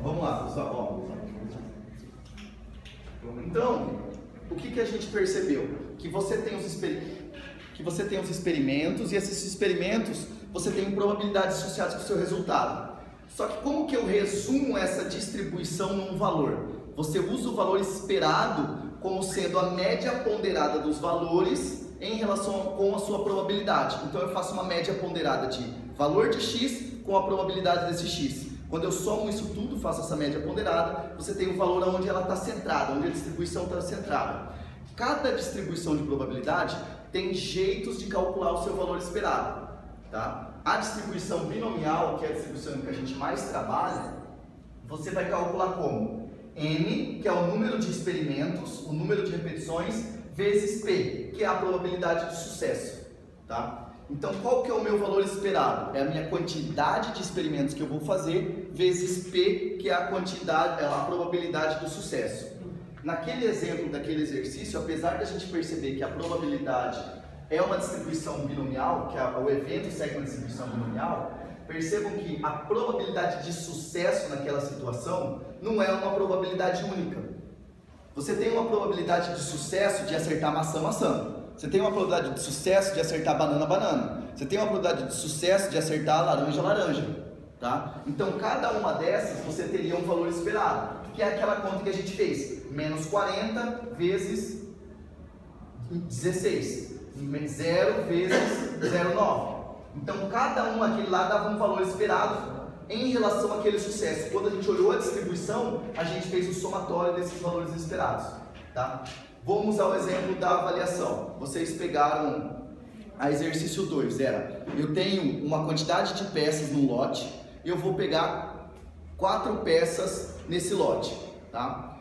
Vamos lá, pessoal. Então, o que a gente percebeu? Que você tem os experimentos e esses experimentos você tem probabilidades associadas com o seu resultado. Só que como que eu resumo essa distribuição num valor? Você usa o valor esperado como sendo a média ponderada dos valores em relação com a sua probabilidade. Então eu faço uma média ponderada de valor de x com a probabilidade desse x. Quando eu somo isso tudo, faço essa média ponderada, você tem o valor onde ela está centrada, onde a distribuição está centrada. Cada distribuição de probabilidade tem jeitos de calcular o seu valor esperado. Tá? A distribuição binomial, que é a distribuição que a gente mais trabalha, você vai calcular como? N, que é o número de experimentos, o número de repetições, vezes P, que é a probabilidade de sucesso. Tá? Então, qual que é o meu valor esperado? É a minha quantidade de experimentos que eu vou fazer, vezes P, que é a quantidade, a probabilidade do sucesso. Naquele exemplo daquele exercício, apesar de a gente perceber que a probabilidade é uma distribuição binomial, que o evento segue uma distribuição binomial, percebam que a probabilidade de sucesso naquela situação não é uma probabilidade única. Você tem uma probabilidade de sucesso de acertar maçã. Você tem uma probabilidade de sucesso de acertar banana. Você tem uma probabilidade de sucesso de acertar laranja. Tá? Então, cada uma dessas você teria um valor esperado, que é aquela conta que a gente fez. Menos 40 vezes 16. 0 vezes 0,9. Então, cada um aquele lá dava um valor esperado em relação àquele sucesso. Quando a gente olhou a distribuição, a gente fez o somatório desses valores esperados. Tá? Vamos ao exemplo da avaliação. Vocês pegaram a exercício 2, eu tenho uma quantidade de peças no lote, eu vou pegar 4 peças nesse lote. Tá?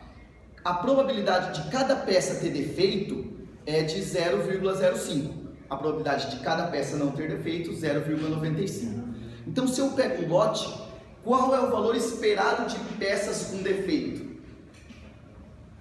A probabilidade de cada peça ter defeito é de 0,05. A probabilidade de cada peça não ter defeito, 0,95. Então, se eu pego um lote, qual é o valor esperado de peças com defeito?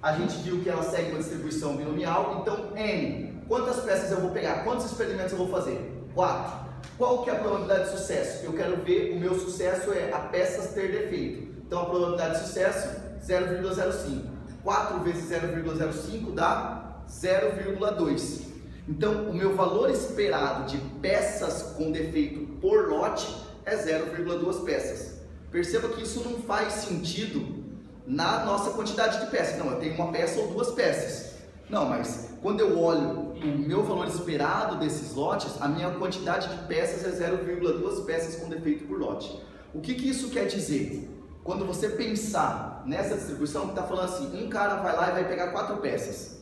A gente viu que ela segue uma distribuição binomial, então N. Quantas peças eu vou pegar? Quantos experimentos eu vou fazer? 4. Qual que é a probabilidade de sucesso? Eu quero ver, o meu sucesso é a peças ter defeito. Então, a probabilidade de sucesso, 0,05. 4 vezes 0,05 dá 0,2. Então, o meu valor esperado de peças com defeito por lote é 0,2 peças. Perceba que isso não faz sentido na nossa quantidade de peças. Não, eu tenho uma peça ou 2 peças. Não, mas quando eu olho o meu valor esperado desses lotes, a minha quantidade de peças é 0,2 peças com defeito por lote. O que isso quer dizer? Quando você pensar nessa distribuição, que está falando assim, um cara vai lá e vai pegar 4 peças.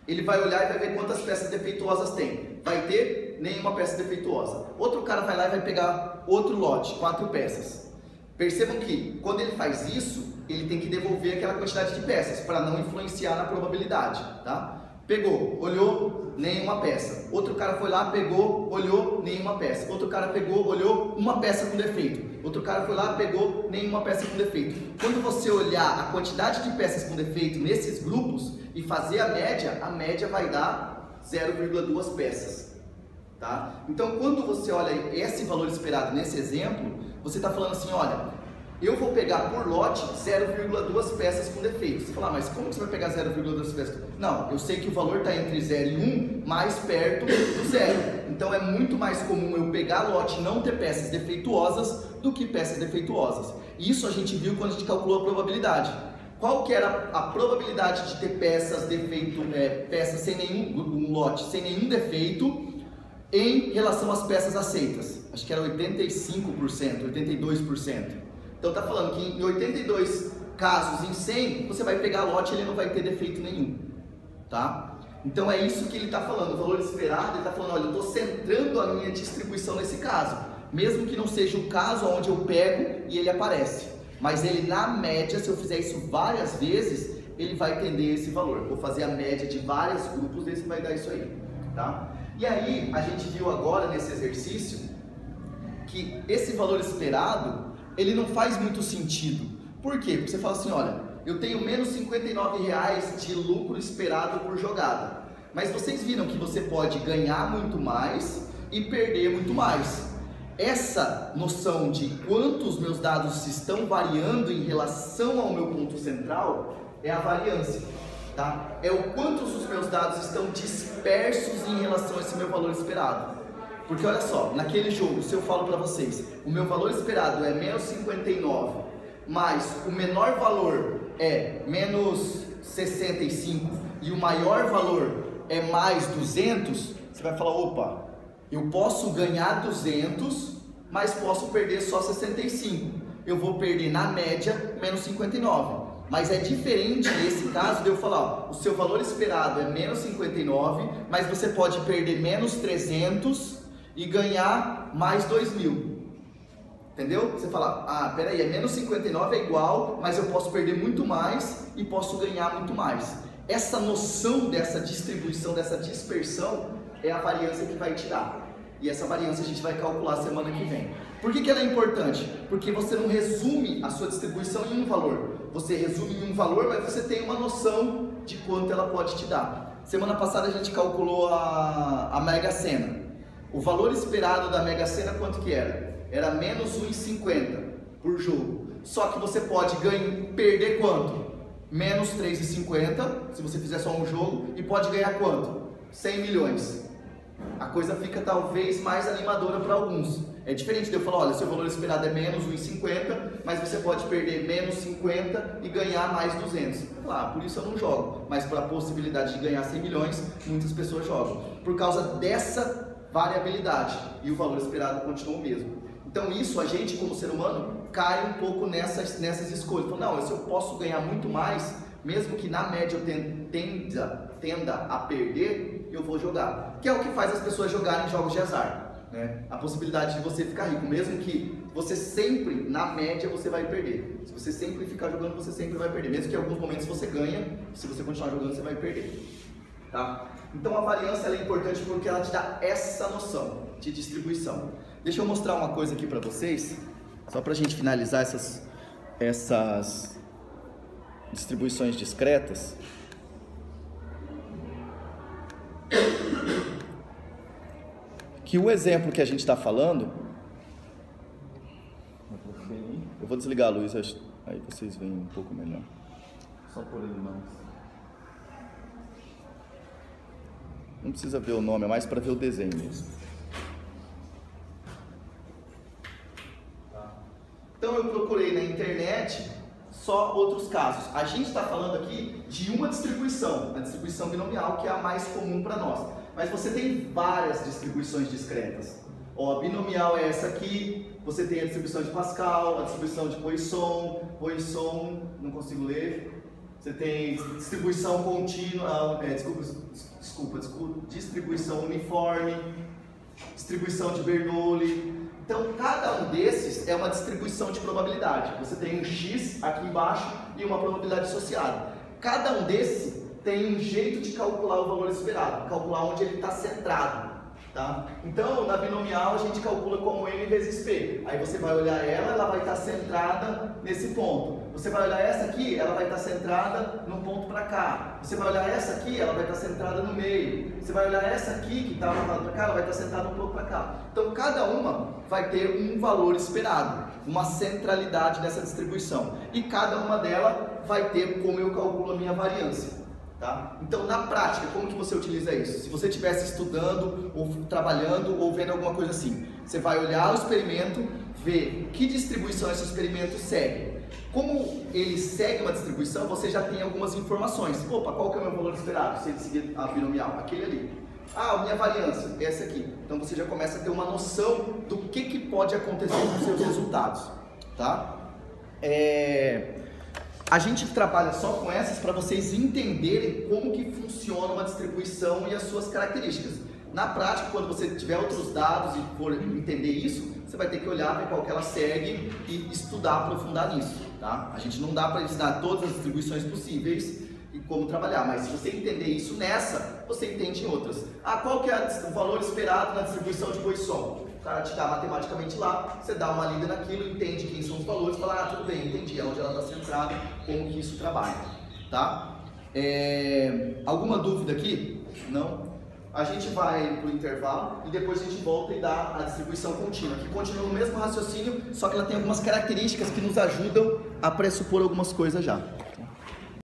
Ele vai olhar e vai ver quantas peças defeituosas tem. Vai ter nenhuma peça defeituosa. Outro cara vai lá e vai pegar outro lote, 4 peças. Percebam que, quando ele faz isso, ele tem que devolver aquela quantidade de peças, para não influenciar na probabilidade. Tá? Pegou, olhou, nenhuma peça. Outro cara foi lá, pegou, olhou, nenhuma peça. Outro cara pegou, olhou, uma peça com defeito. Outro cara foi lá, pegou, nenhuma peça com defeito. Quando você olhar a quantidade de peças com defeito nesses grupos e fazer a média vai dar 0,2 peças. Tá? Então, quando você olha esse valor esperado nesse exemplo, você está falando assim, olha, eu vou pegar por lote 0,2 peças com defeito. Você fala, mas como você vai pegar 0,2 peças? Não, eu sei que o valor está entre 0 e 1, mais perto do 0. Então é muito mais comum eu pegar lote e não ter peças defeituosas do que peças defeituosas. Isso a gente viu quando a gente calculou a probabilidade. Qual que era a probabilidade de ter peças peças sem nenhum lote, sem nenhum defeito, em relação às peças aceitas? Acho que era 85%, 82%. Então está falando que em 82 casos em 100, você vai pegar lote e ele não vai ter defeito nenhum. Tá? Então é isso que ele está falando, o valor esperado, ele está falando, olha, eu estou centrando a minha distribuição nesse caso. Mesmo que não seja o caso onde eu pego e ele aparece. Mas ele na média, se eu fizer isso várias vezes, ele vai tender esse valor. Vou fazer a média de vários grupos, esse vai dar isso aí. Tá? E aí, a gente viu agora nesse exercício que esse valor esperado, ele não faz muito sentido. Por quê? Porque você fala assim, olha, eu tenho menos R$ 59,00 de lucro esperado por jogada. Mas vocês viram que você pode ganhar muito mais e perder muito mais. essa noção de quantos meus dados estão variando em relação ao meu ponto central é a variância, tá? É o quantos os meus dados estão dispersos em relação a esse meu valor esperado. Porque olha só, naquele jogo, se eu falo para vocês, o meu valor esperado é menos 59, mas o menor valor é menos 65 e o maior valor é mais 200, você vai falar, opa, eu posso ganhar 200, mas posso perder só 65. Eu vou perder na média menos 59. Mas é diferente nesse caso de eu falar, ó, o seu valor esperado é menos 59, mas você pode perder menos 300 e ganhar mais 2.000. Entendeu? Você fala, ah, peraí, é menos 59 é igual, mas eu posso perder muito mais e posso ganhar muito mais. Essa noção dessa distribuição, dessa dispersão, é a variância que vai te dar. E essa variância a gente vai calcular semana que vem. Por que ela é importante? Porque você não resume a sua distribuição em um valor. Você resume em um valor, mas você tem uma noção de quanto ela pode te dar. Semana passada a gente calculou a Mega Sena. O valor esperado da Mega Sena quanto que era? Era menos 1,50 por jogo. Só que você pode perder quanto? Menos 3,50 se você fizer só um jogo. E pode ganhar quanto? 100 milhões. A coisa fica talvez mais animadora para alguns. É diferente de eu falar, olha, seu valor esperado é menos 1,50, mas você pode perder menos 50 e ganhar mais 200. Claro, por isso eu não jogo, mas para a possibilidade de ganhar 100 milhões, muitas pessoas jogam. Por causa dessa variabilidade, e o valor esperado continua o mesmo. Então isso, a gente como ser humano, cai um pouco nessas escolhas. Fala, não, se eu posso ganhar muito mais, mesmo que na média eu tenda a perder, eu vou jogar. Que é o que faz as pessoas jogarem jogos de azar. Né? A possibilidade de você ficar rico, mesmo que você sempre, na média, você vai perder. Se você sempre ficar jogando, você sempre vai perder. Mesmo que em alguns momentos você ganha, se você continuar jogando, você vai perder. Tá? Então a variância ela é importante porque ela te dá essa noção de distribuição. Deixa eu mostrar uma coisa aqui para vocês, só para a gente finalizar essas distribuições discretas. Que o exemplo que a gente está falando, eu vou desligar a luz, aí vocês veem um pouco melhor. Só por ele não precisa ver o nome, é mais para ver o desenho mesmo. Então eu procurei na internet só outros casos. A gente está falando aqui de uma distribuição, a distribuição binomial, que é a mais comum para nós. Mas você tem várias distribuições discretas. Ó, a binomial é essa aqui, você tem a distribuição de Pascal, a distribuição de Poisson, não consigo ler. Você tem distribuição contínua, distribuição uniforme, distribuição de Bernoulli. Então, cada um desses é uma distribuição de probabilidade. Você tem um X aqui embaixo e uma probabilidade associada. Cada um desses tem um jeito de calcular o valor esperado, calcular onde ele está centrado. Tá? Então, na binomial, a gente calcula como N vezes P. Aí você vai olhar ela vai estar centrada nesse ponto. Você vai olhar essa aqui, ela vai estar centrada num ponto para cá. Você vai olhar essa aqui, ela vai estar centrada no meio. Você vai olhar essa aqui, que está apontada para cá, ela vai estar centrada um pouco para cá. Então, cada uma vai ter um valor esperado, uma centralidade dessa distribuição. E cada uma delas vai ter como eu calculo a minha variância. Tá? Então, na prática, como que você utiliza isso? Se você estivesse estudando, ou trabalhando, ou vendo alguma coisa assim, você vai olhar o experimento, ver que distribuição esse experimento segue. Como ele segue uma distribuição, você já tem algumas informações. Opa, qual que é o meu valor esperado se ele seguir a binomial? Aquele ali. Ah, a minha variância é essa aqui. Então, você já começa a ter uma noção do que pode acontecer com os seus resultados. Tá? A gente trabalha só com essas para vocês entenderem como que funciona uma distribuição e as suas características. Na prática, quando você tiver outros dados e for entender isso, você vai ter que olhar para qual que ela segue e estudar, aprofundar nisso. Tá? A gente não dá para ensinar todas as distribuições possíveis e como trabalhar, mas se você entender isso nessa, você entende em outras. Ah, qual que é o valor esperado na distribuição de Poisson? O cara te dá matematicamente lá, você dá uma lida naquilo, entende quem são os valores, fala, ah, tudo bem, entendi, é onde ela está centrada, como que isso trabalha, tá? Alguma dúvida aqui? Não? A gente vai para o intervalo e depois a gente volta e dá a distribuição contínua, que continua no mesmo raciocínio, só que ela tem algumas características que nos ajudam a pressupor algumas coisas já.